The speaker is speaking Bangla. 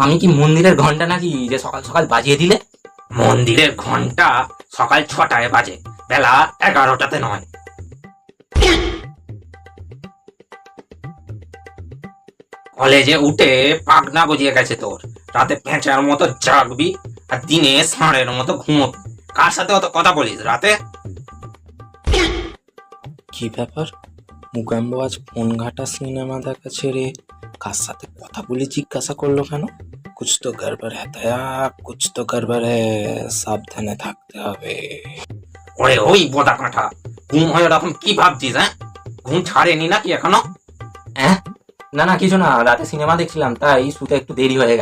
আমি কি মন্দিরের ঘন্টা নাকি যে সকাল সকাল বাজিয়ে দিলে? মন্দিরের ঘন্টা সকাল 6টায় বাজে, বেলা 11টাতে নয়। কলেজে উঠে পাগনা গজিয়ে গেছে তোর। রাতে পেঁচার মতো জাগবি আর দিনে ষাঁড়ের মতো ঘুমোবি। কার সাথে অত কথা বলিস রাতে? কি ব্যাপার, মুগাম্বো আজ ফোন ঘাটা সিনেমা দেখা ছেড়ে কার সাথে কথা বলে জিজ্ঞাসা করলো কেন? কুছ তো গড়বড় হ্যায় দয়া, কুছ তো গড়বড় হ্যায়, সাবধানে থাকতে হবে। ওরে ওই বোদা কাঁঠা, ঘুম হয়ে ওরকম কি ভাবছিস? হ্যাঁ, ঘুম ছাড়েনি নাকি এখনো? হ্যাঁ, না না কিছু না, রাতে সিনেমা দেখছিলাম তাই শুতে একটু দেরি হয়ে গেছে।